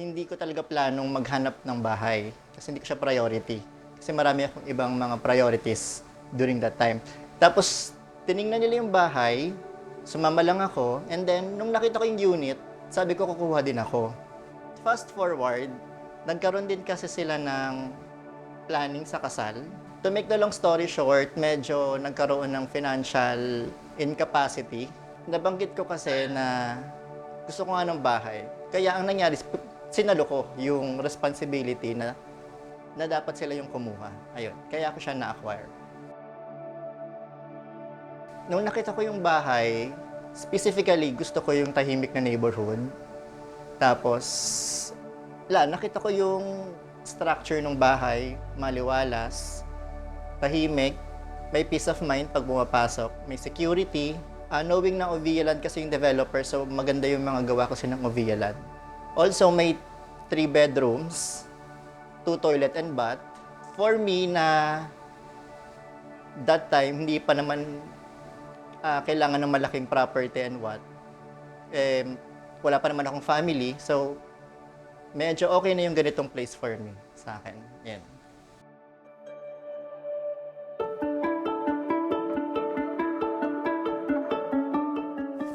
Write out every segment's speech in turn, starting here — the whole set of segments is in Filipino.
hindi ko talaga planong maghanap ng bahay kasi hindi ko siya priority. Kasi marami akong ibang mga priorities during that time. Tapos, tiningnan nila yung bahay, sumama lang ako, and then, nung nakita ko yung unit, sabi ko kukuha din ako. Fast forward, nagkaroon din kasi sila ng planning sa kasal. To make the long story short, medyo nagkaroon ng financial incapacity. Nabanggit ko kasi na gusto ko nga ng bahay. Kaya ang nangyari, sinalo ko yung responsibility na dapat sila yung kumuha. Ayun, kaya ako siya na-acquire. Nung nakita ko yung bahay, specifically gusto ko yung tahimik na neighborhood. Tapos, nakita ko yung structure ng bahay, maliwalas, tahimik, may peace of mind pag bumapasok, may security. Knowing na Ovialand kasi yung developer, so maganda yung mga gawa kasi ng Ovialand. Also, may 3 bedrooms, 2 toilet and bath. For me na that time, hindi pa naman kailangan ng malaking property and what. Wala pa naman akong family, so medyo okay na yung ganitong place for me, sa akin. Yan.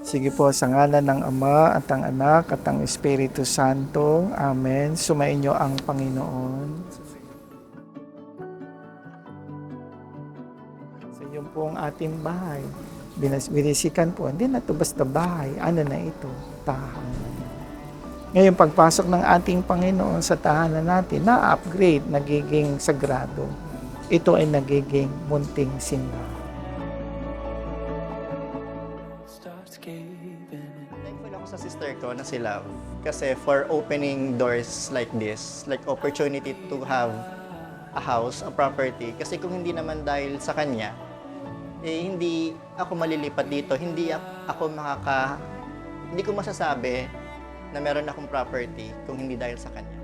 Sige po, sa ngalan ng Ama at ng Anak at ng Espiritu Santo. Amen. Sumainyo ang Panginoon. So yun po ang ating bahay. Binisikan po, hindi na ito basta bahay. Ano na ito? Tahanan. Ngayon, pagpasok ng ating Panginoon sa tahanan natin, na-upgrade, nagiging sagrado. Ito ay nagiging munting simbahan. Thankful ako sa sister ko na si Love. Kasi for opening doors like this, like opportunity to have a house, a property. Kasi kung hindi naman dahil sa kanya, hindi ako malilipat dito. Hindi ko masasabi na meron akong property kung hindi dahil sa kanya.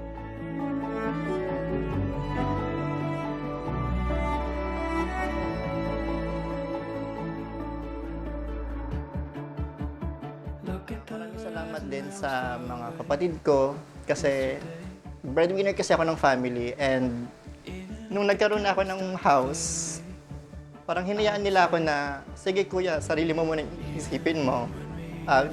Maraming salamat din sa mga kapatid ko kasi breadwinner kasi ako ng family, and nung nagkaroon ako ng house, parang hinayaan nila ako na, sige kuya, sarili mo muna isipin mo.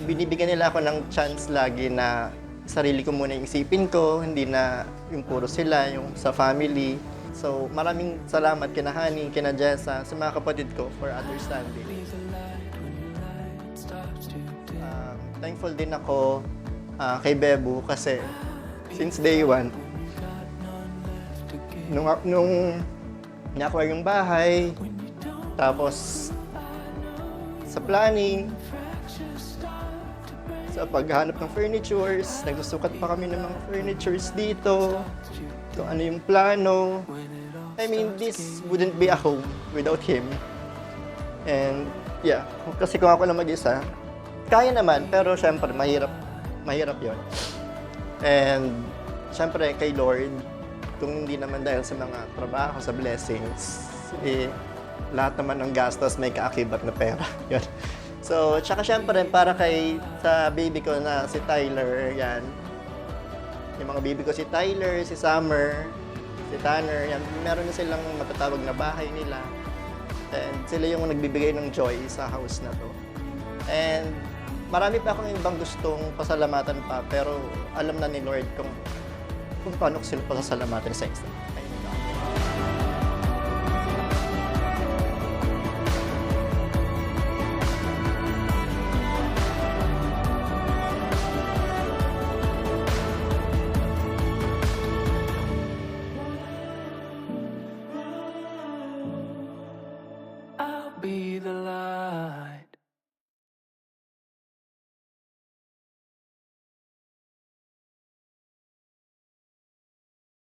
Binibigyan nila ako ng chance lagi na sarili ko muna isipin ko, hindi na yung puro sila, yung sa family. So maraming salamat kina Honey, kina Jessa, sa mga kapatid ko for understanding. Thankful din ako kay Bebu kasi since day one, nung na-acquire yung bahay, tapos sa planning, sa paghanap ng furnitures, nagsusukat pa kami ng mga furnitures dito, kung ano yung plano. I mean, this wouldn't be a home without him. And yeah, kasi kung ako lang mag-isa, kaya naman, pero syempre, mahirap yon. And syempre, kay Lord, kung hindi naman dahil sa mga trabaho, sa blessings, lahat naman ng gastos may kaakibat na pera. Yun. So, tsaka syempre, para sa baby ko na si Tyler, yan. Yung mga baby ko, si Tyler, si Summer, si Tanner, yan. Meron na silang matatawag na bahay nila. And sila yung nagbibigay ng joy sa house na to. And marami pa akong ibang gustong pasalamatan pa, pero alam na ni Lord kung paano ko sila pasasalamatan sa isa. Ayun lang. I'll be the light.